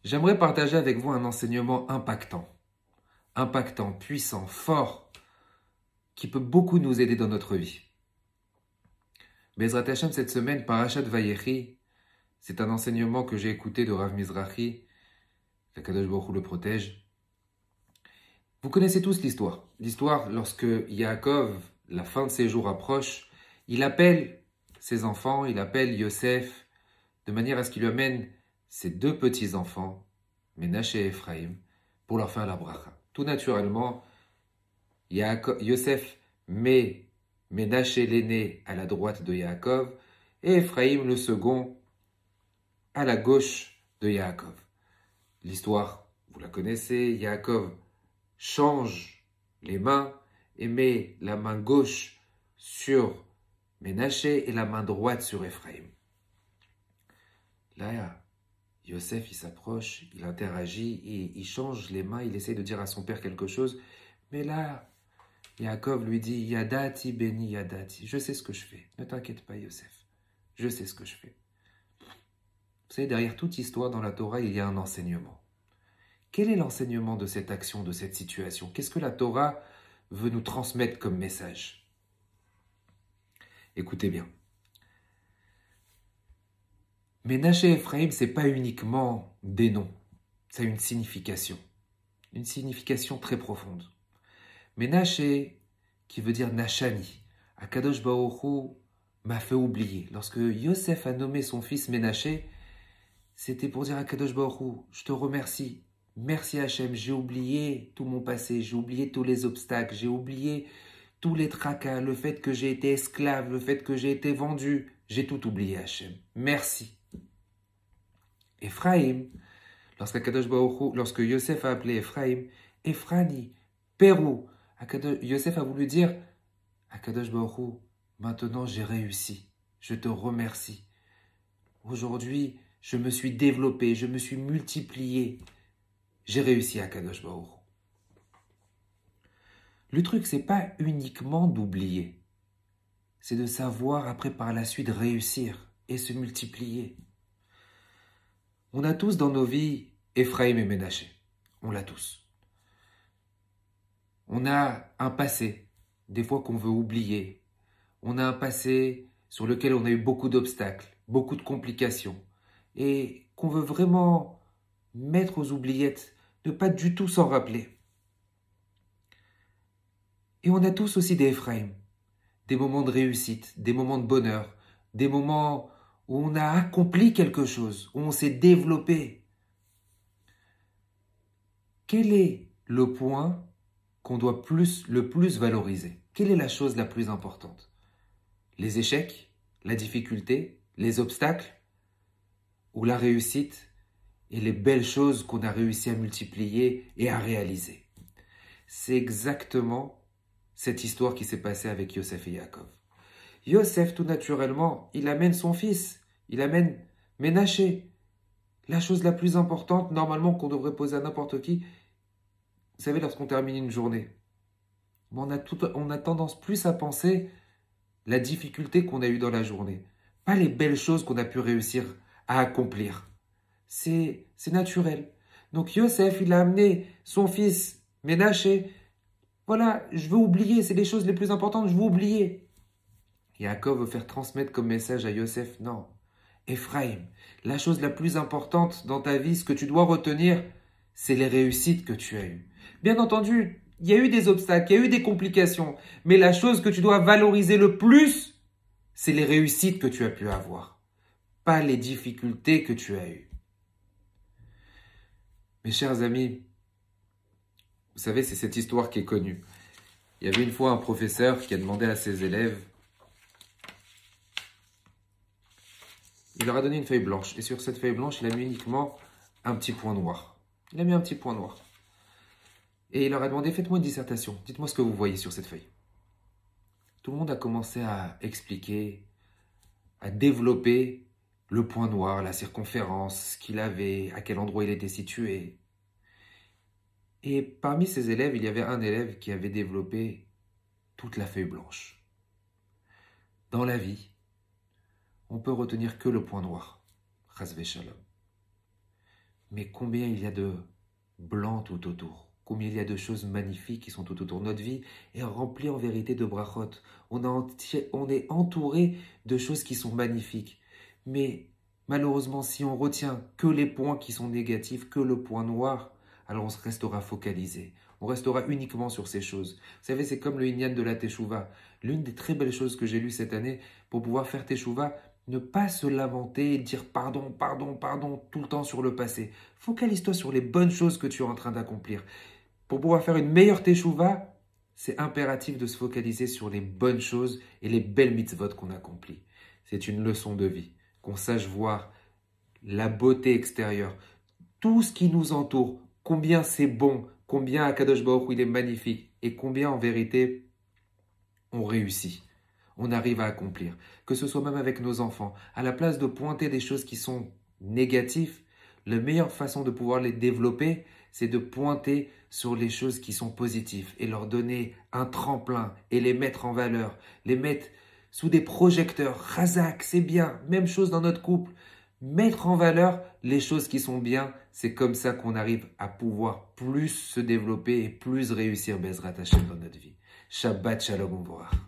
J'aimerais partager avec vous un enseignement impactant, puissant, fort, qui peut beaucoup nous aider dans notre vie. Bezrat Hashem, cette semaine, Parashat Vayechi, c'est un enseignement que j'ai écouté de Rav Mizrahi, qu'Akadosh Baruch Hu le protège. Vous connaissez tous l'histoire. L'histoire, lorsque Yaakov, la fin de ses jours approche, il appelle ses enfants, il appelle Yosef, de manière à ce qu'il lui amène ses deux petits-enfants, Ménaché et Ephraïm, pour leur faire la bracha. Tout naturellement, Yosef met Ménaché l'aîné à la droite de Yaakov et Ephraïm le second à la gauche de Yaakov. L'histoire, vous la connaissez, Yaakov change les mains et met la main gauche sur Ménaché et la main droite sur Ephraïm. Là, Yosef, il s'approche, il interagit et il change les mains, il essaie de dire à son père quelque chose. Mais là, Yaakov lui dit, Yadati, béni Yadati, je sais ce que je fais. Ne t'inquiète pas, Yosef, je sais ce que je fais. Vous savez, derrière toute histoire dans la Torah, il y a un enseignement. Quel est l'enseignement de cette action, de cette situation? Qu'est-ce que la Torah veut nous transmettre comme message? Écoutez bien. Ménaché et Ephraïm, ce n'est pas uniquement des noms, ça a une signification très profonde. Ménaché, qui veut dire Nachani, Akadosh Baruch Hu m'a fait oublier. Lorsque Yosef a nommé son fils Ménaché, c'était pour dire à Akadosh Baruch Hu, je te remercie, merci Hachem, j'ai oublié tout mon passé, j'ai oublié tous les obstacles, j'ai oublié tous les tracas, le fait que j'ai été esclave, le fait que j'ai été vendu, j'ai tout oublié Hachem, merci. Ephraïm, lorsque Yosef a appelé Ephraïm, Ephrani, Pérou, Yosef a voulu dire, Akadosh Baruch Hu, maintenant j'ai réussi, je te remercie. Aujourd'hui, je me suis développé, je me suis multiplié, j'ai réussi Akadosh Baruch Hu. Le truc, c'est pas uniquement d'oublier, c'est de savoir après par la suite réussir et se multiplier. On a tous dans nos vies Ephraïm et Ménaché. On l'a tous. On a un passé, des fois qu'on veut oublier. On a un passé sur lequel on a eu beaucoup d'obstacles, beaucoup de complications. Et qu'on veut vraiment mettre aux oubliettes, ne pas du tout s'en rappeler. Et on a tous aussi des Ephraïm, des moments de réussite, des moments de bonheur, des moments où on a accompli quelque chose, où on s'est développé. Quel est le point qu'on doit le plus valoriser? Quelle est la chose la plus importante? Les échecs, la difficulté, les obstacles ou la réussite et les belles choses qu'on a réussi à multiplier et à réaliser? C'est exactement cette histoire qui s'est passée avec Yosef et Yaakov. Yosef, tout naturellement, il amène son fils, il amène Ménaché. La chose la plus importante, normalement, qu'on devrait poser à n'importe qui, vous savez, lorsqu'on termine une journée, on a tendance plus à penser la difficulté qu'on a eue dans la journée, pas les belles choses qu'on a pu réussir à accomplir. C'est naturel. Donc Yosef, il a amené son fils Ménaché. Voilà, je veux oublier, c'est les choses les plus importantes, je veux oublier. Yaakov veut faire transmettre comme message à Yosef, non. Ephraïm, la chose la plus importante dans ta vie, ce que tu dois retenir, c'est les réussites que tu as eues. Bien entendu, il y a eu des obstacles, il y a eu des complications, mais la chose que tu dois valoriser le plus, c'est les réussites que tu as pu avoir, pas les difficultés que tu as eues. Mes chers amis, vous savez, c'est cette histoire qui est connue. Il y avait une fois un professeur qui a demandé à ses élèves, il leur a donné une feuille blanche. Et sur cette feuille blanche, il a mis uniquement un petit point noir. Il a mis un petit point noir. Et il leur a demandé, faites-moi une dissertation. Dites-moi ce que vous voyez sur cette feuille. Tout le monde a commencé à expliquer, à développer le point noir, la circonférence, ce qu'il avait, à quel endroit il était situé. Et parmi ces élèves, il y avait un élève qui avait développé toute la feuille blanche. Dans la vie, on peut retenir que le point noir. Chas v'shalom. mais combien il y a de blanc tout autour. Combien il y a de choses magnifiques qui sont tout autour. Notre vie est remplie en vérité de brachot. On est entouré de choses qui sont magnifiques. Mais malheureusement, si on retient que les points qui sont négatifs, que le point noir, alors on se restera focalisé. On restera uniquement sur ces choses. Vous savez, c'est comme le Inyan de la Teshuvah. L'une des très belles choses que j'ai lues cette année, pour pouvoir faire Teshuvah, ne pas se lamenter et dire pardon, pardon, pardon tout le temps sur le passé. Focalise-toi sur les bonnes choses que tu es en train d'accomplir. Pour pouvoir faire une meilleure Teshuvah, c'est impératif de se focaliser sur les bonnes choses et les belles mitzvot qu'on accomplit. C'est une leçon de vie. Qu'on sache voir la beauté extérieure, tout ce qui nous entoure, combien c'est bon, combien Akadosh Baruch Hu il est magnifique et combien en vérité on réussit, on arrive à accomplir. Que ce soit même avec nos enfants, à la place de pointer des choses qui sont négatives, la meilleure façon de pouvoir les développer, c'est de pointer sur les choses qui sont positives et leur donner un tremplin et les mettre en valeur, les mettre sous des projecteurs. Razak, c'est bien. Même chose dans notre couple. Mettre en valeur les choses qui sont bien, c'est comme ça qu'on arrive à pouvoir plus se développer et plus réussir Bezrat Hashem dans notre vie. Shabbat Shalom, au revoir.